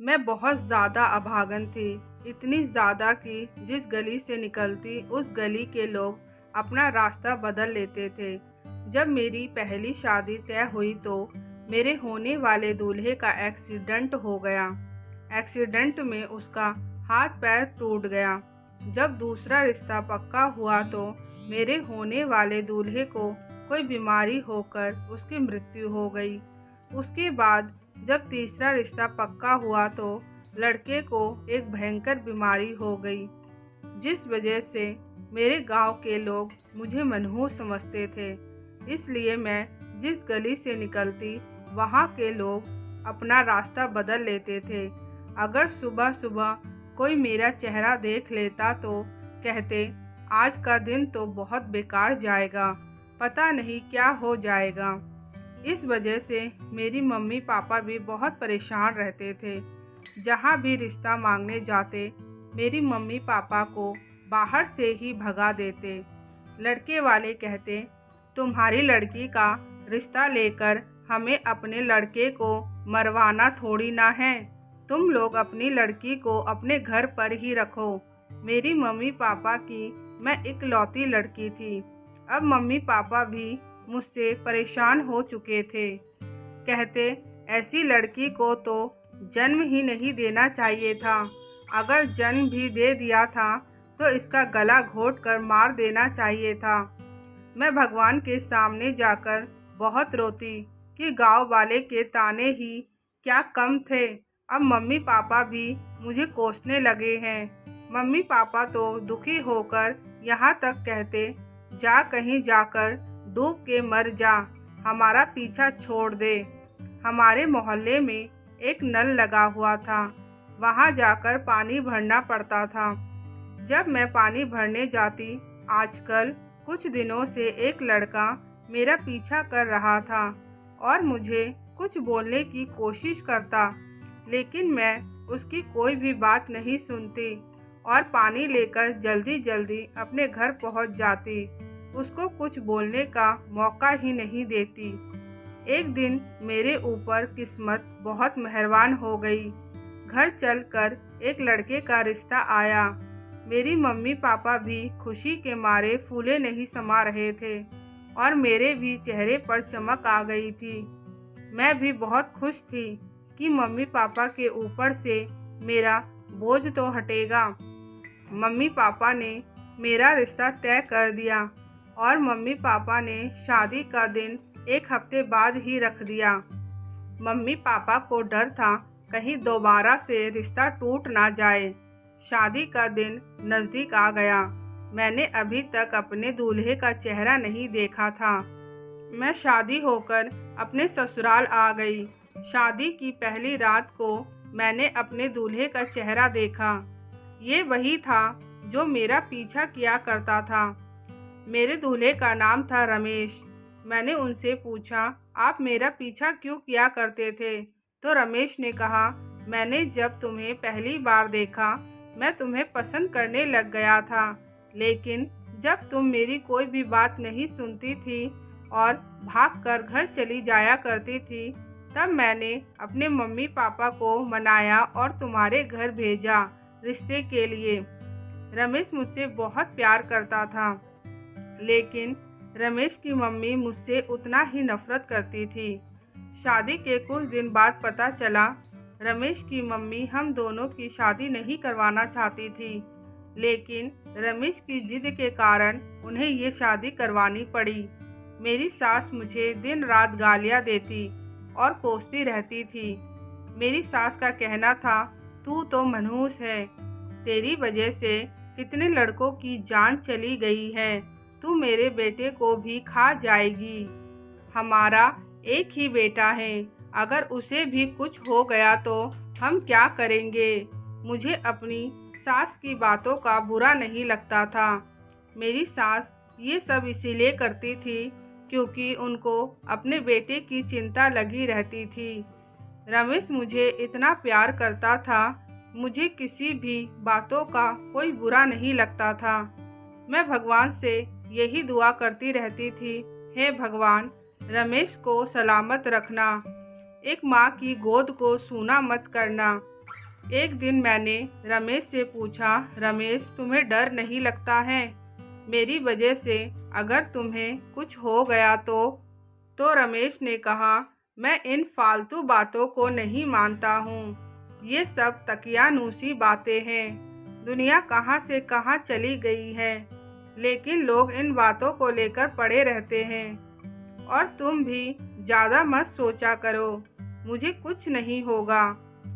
मैं बहुत ज़्यादा अभागन थी, इतनी ज़्यादा कि जिस गली से निकलती उस गली के लोग अपना रास्ता बदल लेते थे। जब मेरी पहली शादी तय हुई तो मेरे होने वाले दूल्हे का एक्सीडेंट हो गया। एक्सीडेंट में उसका हाथ पैर टूट गया। जब दूसरा रिश्ता पक्का हुआ तो मेरे होने वाले दूल्हे को कोई बीमारी होकर उसकी मृत्यु हो गई। उसके बाद जब तीसरा रिश्ता पक्का हुआ तो लड़के को एक भयंकर बीमारी हो गई, जिस वजह से मेरे गांव के लोग मुझे मनहूस समझते थे। इसलिए मैं जिस गली से निकलती वहां के लोग अपना रास्ता बदल लेते थे। अगर सुबह सुबह कोई मेरा चेहरा देख लेता तो कहते, आज का दिन तो बहुत बेकार जाएगा, पता नहीं क्या हो जाएगा। इस वजह से मेरी मम्मी पापा भी बहुत परेशान रहते थे। जहाँ भी रिश्ता मांगने जाते मेरी मम्मी पापा को बाहर से ही भगा देते। लड़के वाले कहते, तुम्हारी लड़की का रिश्ता लेकर हमें अपने लड़के को मरवाना थोड़ी ना है, तुम लोग अपनी लड़की को अपने घर पर ही रखो। मेरी मम्मी पापा की मैं इकलौती लड़की थी। अब मम्मी पापा भी मुझसे परेशान हो चुके थे। कहते, ऐसी लड़की को तो जन्म ही नहीं देना चाहिए था। अगर जन्म भी दे दिया था तो इसका गला घोट कर मार देना चाहिए था। मैं भगवान के सामने जाकर बहुत रोती कि गांव वाले के ताने ही क्या कम थे। अब मम्मी पापा भी मुझे कोसने लगे हैं। मम्मी पापा तो दुखी होकर यहाँ तक कहते, जा कहीं जाकर डूब के मर जा, हमारा पीछा छोड़ दे। हमारे मोहल्ले में एक नल लगा हुआ था, वहाँ जाकर पानी भरना पड़ता था। जब मैं पानी भरने जाती, आजकल कुछ दिनों से एक लड़का मेरा पीछा कर रहा था और मुझे कुछ बोलने की कोशिश करता, लेकिन मैं उसकी कोई भी बात नहीं सुनती और पानी लेकर जल्दी जल्दी अपने घर पहुंच जाती। उसको कुछ बोलने का मौका ही नहीं देती। एक दिन मेरे ऊपर किस्मत बहुत मेहरबान हो गई। घर चलकर एक लड़के का रिश्ता आया। मेरी मम्मी पापा भी खुशी के मारे फूले नहीं समा रहे थे और मेरे भी चेहरे पर चमक आ गई थी। मैं भी बहुत खुश थी कि मम्मी पापा के ऊपर से मेरा बोझ तो हटेगा। मम्मी पापा ने मेरा रिश्ता तय कर दिया और मम्मी पापा ने शादी का दिन एक हफ्ते बाद ही रख दिया। मम्मी पापा को डर था कहीं दोबारा से रिश्ता टूट ना जाए। शादी का दिन नज़दीक आ गया। मैंने अभी तक अपने दूल्हे का चेहरा नहीं देखा था। मैं शादी होकर अपने ससुराल आ गई। शादी की पहली रात को मैंने अपने दूल्हे का चेहरा देखा। ये वही था जो मेरा पीछा किया करता था। मेरे दूल्हे का नाम था रमेश। मैंने उनसे पूछा, आप मेरा पीछा क्यों किया करते थे? तो रमेश ने कहा, मैंने जब तुम्हें पहली बार देखा मैं तुम्हें पसंद करने लग गया था, लेकिन जब तुम मेरी कोई भी बात नहीं सुनती थी और भागकर घर चली जाया करती थी, तब मैंने अपने मम्मी पापा को मनाया और तुम्हारे घर भेजा रिश्ते के लिए। रमेश मुझसे बहुत प्यार करता था, लेकिन रमेश की मम्मी मुझसे उतना ही नफरत करती थी। शादी के कुछ दिन बाद पता चला रमेश की मम्मी हम दोनों की शादी नहीं करवाना चाहती थी, लेकिन रमेश की जिद के कारण उन्हें ये शादी करवानी पड़ी। मेरी सास मुझे दिन रात गालियाँ देती और कोसती रहती थी। मेरी सास का कहना था, तू तो मनहूस है, तेरी वजह से कितने लड़कों की जान चली गई है, तू मेरे बेटे को भी खा जाएगी। हमारा एक ही बेटा है, अगर उसे भी कुछ हो गया तो हम क्या करेंगे? मुझे अपनी सास की बातों का बुरा नहीं लगता था। मेरी सास ये सब इसीलिए करती थी क्योंकि उनको अपने बेटे की चिंता लगी रहती थी। रमेश मुझे इतना प्यार करता था, मुझे किसी भी बातों का कोई बुरा नहीं लगता था। मैं भगवान से यही दुआ करती रहती थी, हे भगवान, रमेश को सलामत रखना, एक माँ की गोद को सूना मत करना। एक दिन मैंने रमेश से पूछा, रमेश तुम्हें डर नहीं लगता है? मेरी वजह से अगर तुम्हें कुछ हो गया तो रमेश ने कहा, मैं इन फालतू बातों को नहीं मानता हूँ। ये सब तकियानूसी बातें हैं। दुनिया कहाँ से कहाँ चली गई है, लेकिन लोग इन बातों को लेकर पड़े रहते हैं। और तुम भी ज़्यादा मत सोचा करो, मुझे कुछ नहीं होगा।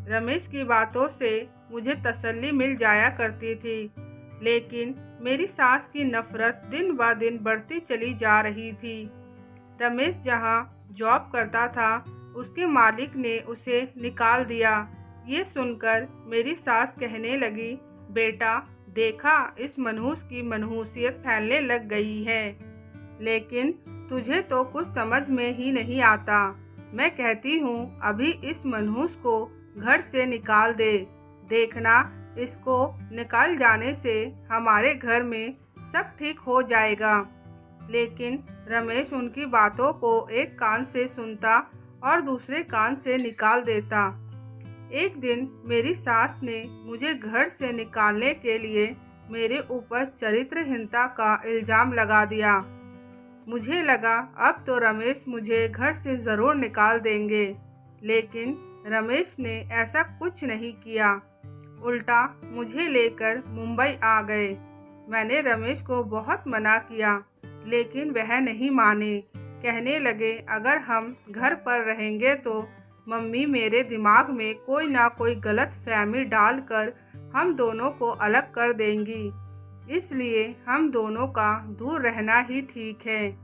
रमेश की बातों से मुझे तसल्ली मिल जाया करती थी, लेकिन मेरी सास की नफरत दिन ब दिन बढ़ती चली जा रही थी। रमेश जहाँ जॉब करता था, उसके मालिक ने उसे निकाल दिया। ये सुनकर मेरी सास कहने लगी, बेटा देखा, इस मनहूस की मनहूसियत फैलने लग गई है। लेकिन तुझे तो कुछ समझ में ही नहीं आता। मैं कहती हूँ अभी इस मनहूस को घर से निकाल दे। देखना, इसको निकाल जाने से हमारे घर में सब ठीक हो जाएगा। लेकिन रमेश उनकी बातों को एक कान से सुनता और दूसरे कान से निकाल देता। एक दिन मेरी सास ने मुझे घर से निकालने के लिए मेरे ऊपर चरित्रहीनता का इल्ज़ाम लगा दिया। मुझे लगा अब तो रमेश मुझे घर से ज़रूर निकाल देंगे, लेकिन रमेश ने ऐसा कुछ नहीं किया। उल्टा मुझे लेकर मुंबई आ गए। मैंने रमेश को बहुत मना किया, लेकिन वह नहीं माने। कहने लगे, अगर हम घर पर रहेंगे तो मम्मी मेरे दिमाग में कोई ना कोई गलत फहमी डालकर हम दोनों को अलग कर देंगी। इसलिए हम दोनों का दूर रहना ही ठीक है।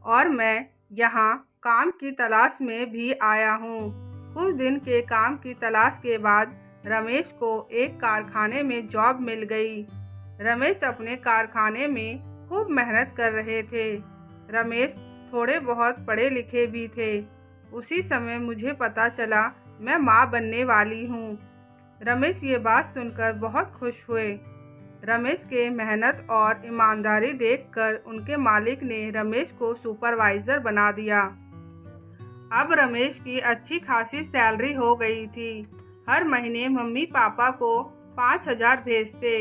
और मैं यहाँ काम की तलाश में भी आया हूँ। कुछ दिन के काम की तलाश के बाद रमेश को एक कारखाने में जॉब मिल गई। रमेश अपने कारखाने में खूब मेहनत कर रहे थे। रमेश थोड़े बहुत पढ़े लिखे भी थे। उसी समय मुझे पता चला मैं माँ बनने वाली हूँ। रमेश ये बात सुनकर बहुत खुश हुए। रमेश के मेहनत और ईमानदारी देखकर उनके मालिक ने रमेश को सुपरवाइज़र बना दिया। अब रमेश की अच्छी खासी सैलरी हो गई थी। हर महीने मम्मी पापा को 5,000 भेजते।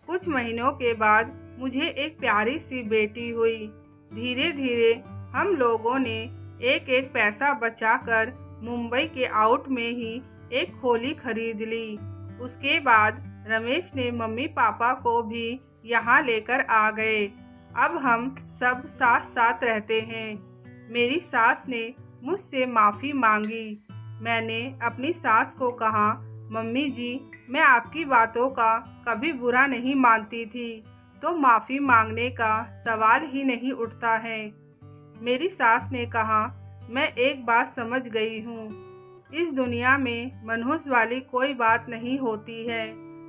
कुछ महीनों के बाद मुझे एक प्यारी सी बेटी हुई। धीरे धीरे हम लोगों ने एक एक पैसा बचाकर मुंबई के आउट में ही एक खोली खरीद ली। उसके बाद रमेश ने मम्मी पापा को भी यहाँ लेकर आ गए। अब हम सब साथ साथ रहते हैं। मेरी सास ने मुझसे माफ़ी मांगी। मैंने अपनी सास को कहा, मम्मी जी, मैं आपकी बातों का कभी बुरा नहीं मानती थी, तो माफ़ी मांगने का सवाल ही नहीं उठता है। मेरी सास ने कहा, मैं एक बात समझ गई हूँ, इस दुनिया में मनहूस वाली कोई बात नहीं होती है।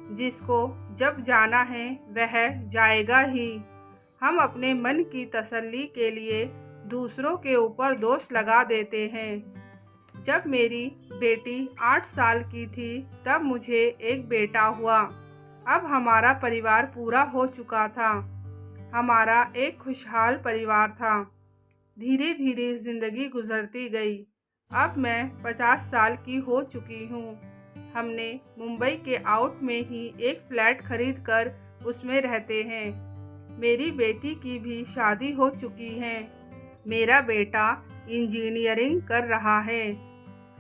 जिसको जब जाना है वह जाएगा ही। हम अपने मन की तसल्ली के लिए दूसरों के ऊपर दोष लगा देते हैं। जब मेरी बेटी 8 साल की थी तब मुझे एक बेटा हुआ। अब हमारा परिवार पूरा हो चुका था। हमारा एक खुशहाल परिवार था। धीरे धीरे ज़िंदगी गुजरती गई। अब मैं 50 साल की हो चुकी हूँ। हमने मुंबई के आउट में ही एक फ्लैट खरीद कर उसमें रहते हैं। मेरी बेटी की भी शादी हो चुकी है। मेरा बेटा इंजीनियरिंग कर रहा है।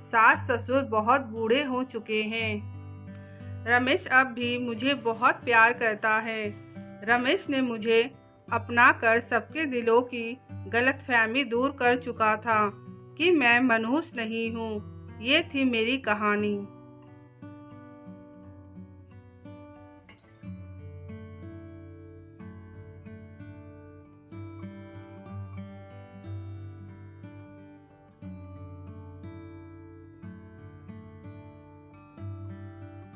सास ससुर बहुत बूढ़े हो चुके हैं। रमेश अब भी मुझे बहुत प्यार करता है। रमेश ने मुझे अपना कर सबके दिलों की गलतफहमी दूर कर चुका था कि मैं मनहूस नहीं हूँ। ये थी मेरी कहानी।